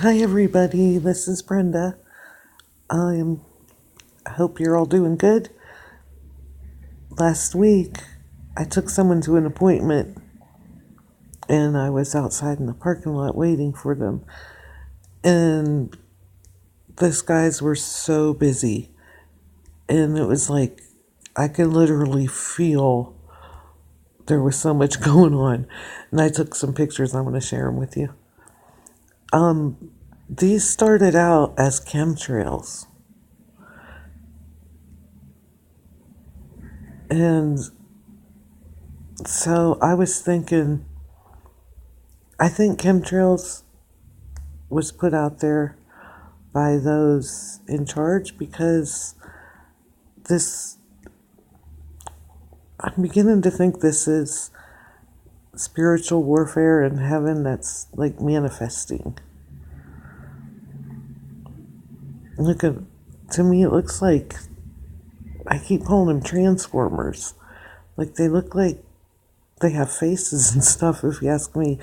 Hi everybody, this is Brenda. I hope you're all doing good. Last week, I took someone to an appointment and I was outside in the parking lot waiting for them. And those guys were so busy. And it was like, I could literally feel there was so much going on. And I took some pictures, I'm going to share them with you. These started out as chemtrails. And so I was thinking, I think chemtrails was put out there by those in charge because I'm beginning to think this is spiritual warfare in heaven that's like manifesting. To me, it looks like, I keep calling them transformers. Like they look like they have faces and stuff, if you ask me.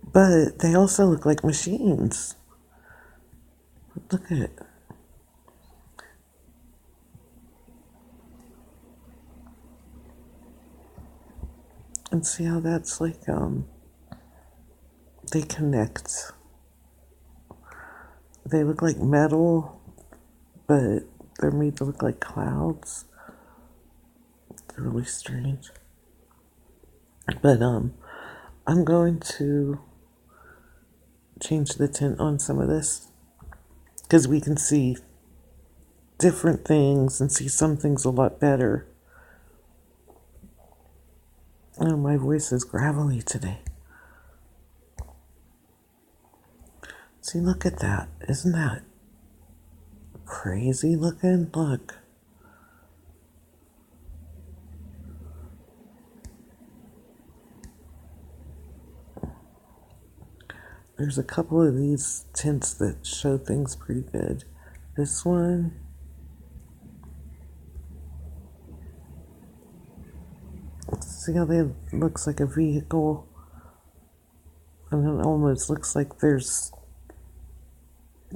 But they also look like machines. Look at it. And see how that's like, they connect. They look like metal, but they're made to look like clouds. It's really strange. But, I'm going to change the tint on some of this because we can see different things and see some things a lot better. Oh, my voice is gravelly today. See, look at that. Isn't that crazy looking? Look. There's a couple of these tints that show things pretty good. This one. See how they looks like a vehicle? And it almost looks like there's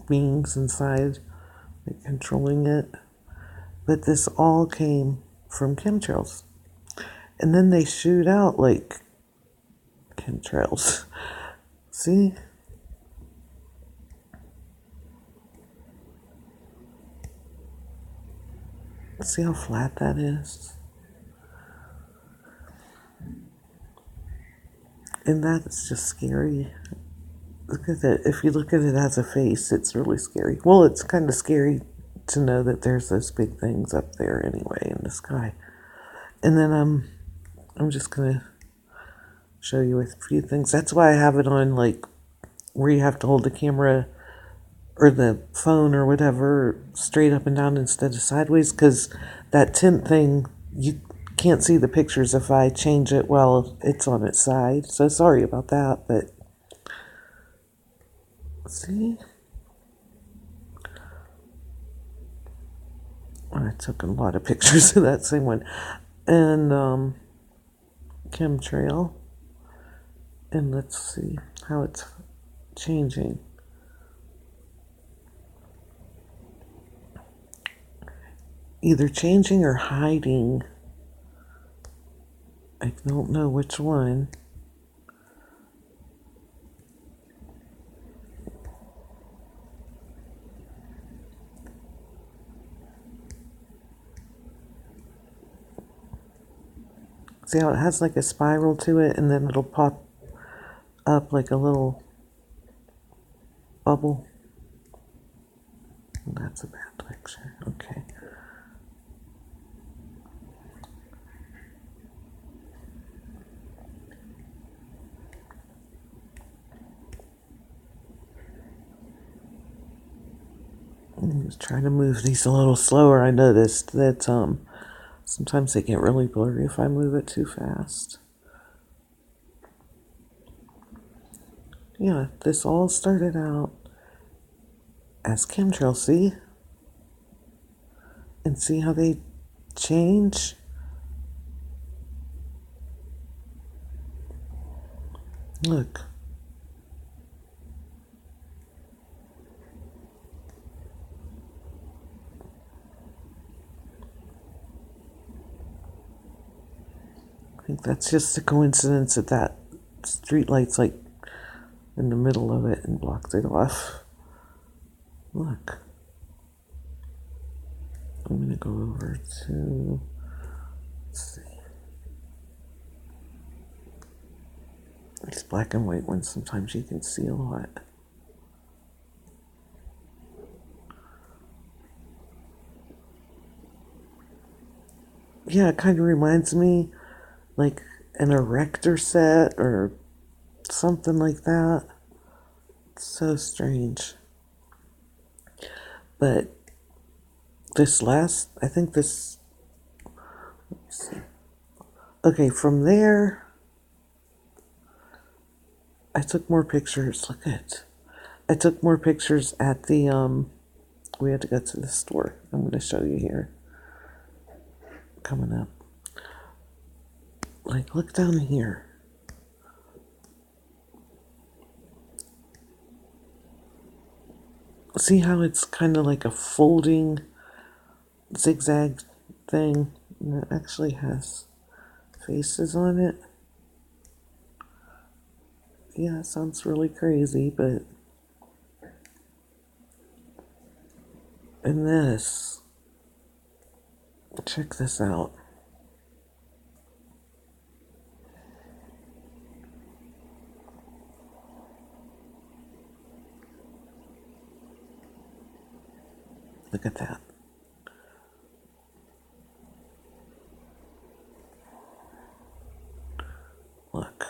beings inside, like controlling it. But this all came from chemtrails. And then they shoot out like chemtrails. See? See how flat that is? And that's just scary. Look at it. If you look at it as a face, it's really scary. Well, it's kind of scary to know that there's those big things up there anyway in the sky. And then I'm just gonna show you a few things. That's why I have it on like where you have to hold the camera or the phone or whatever straight up and down instead of sideways, because that tint thing, you can't see the pictures if I change it while it's on its side. So sorry about that, but see? I took a lot of pictures of that same one. And chemtrail. And let's see how it's changing. Either changing or hiding. I don't know which one. See how it has like a spiral to it, and then it'll pop up like a little bubble. That's a bad picture. Okay. I'm just trying to move these a little slower. I noticed that sometimes they get really blurry if I move it too fast. Yeah, this all started out as chemtrails, see? And see how they change? Look. think that's just a coincidence that street light's like in the middle of it and blocks it off. Look. I'm going to go over to, let's see. These black and white ones, sometimes you can see a lot. Yeah, it kind of reminds me like an erector set or something like that. It's so strange. But I think this, let me see. Okay, from there, I took more pictures. Look at, I took more pictures at the, we had to go to the store. I'm going to show you here. Coming up. Like, look down here. See how it's kind of like a folding zigzag thing? And it actually has faces on it. Yeah, it sounds really crazy, but... And this... Check this out. Look at that. Look.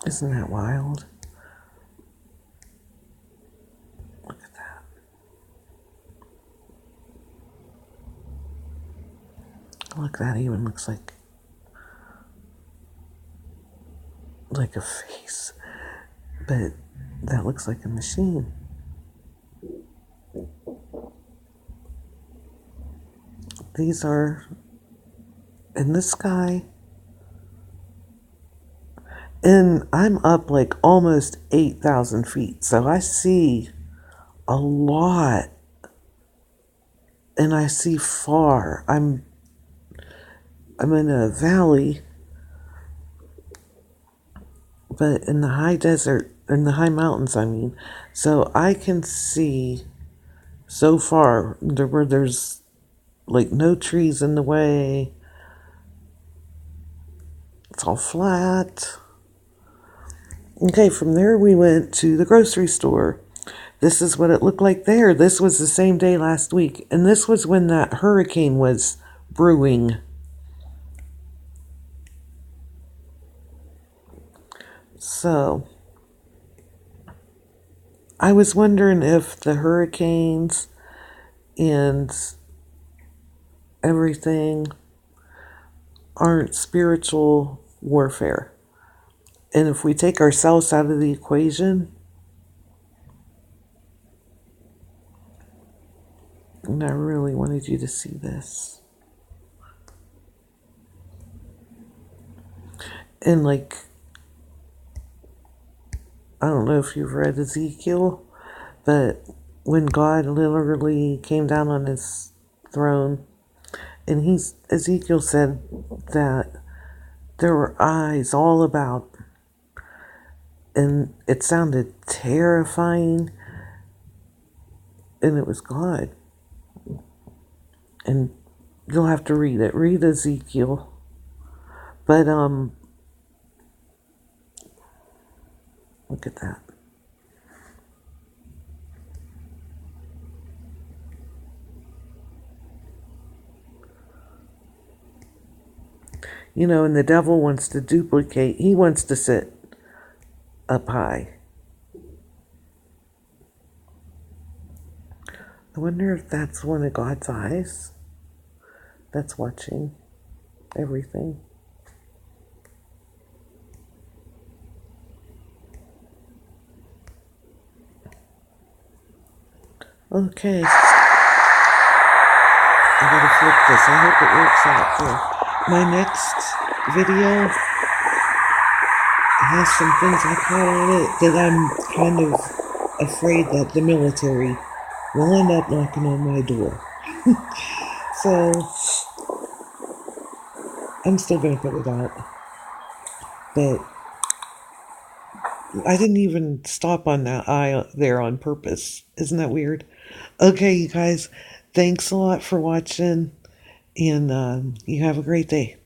Isn't that wild? Look at that. Look, that even looks like a face, but that looks like a machine. These are in the sky, and I'm up like almost 8,000 feet, so I see a lot, and I see far. I'm in a valley, but in the high desert, in the high mountains, I mean, so I can see so far where there's like no trees in the way. It's all flat. Okay, from there we went to the grocery store. This is what it looked like there. This was the same day last week, and this was when that hurricane was brewing. So, I was wondering if the hurricanes and everything aren't spiritual warfare. And if we take ourselves out of the equation, and I really wanted you to see this. And like, I don't know if you've read Ezekiel, but when God literally came down on his throne, and Ezekiel said that there were eyes all about, and it sounded terrifying, and it was God. And you'll have to read it. Read Ezekiel. But, look at that. You know, and the devil wants to duplicate. He wants to sit up high. I wonder if that's one of God's eyes that's watching everything. Okay. I gotta flip this. I hope it works out there. My next video has some things I caught on it that I'm kind of afraid that the military will end up knocking on my door. So I'm still gonna put it out. But I didn't even stop on that eye there on purpose. Isn't that weird? Okay, you guys, thanks a lot for watching, and you have a great day.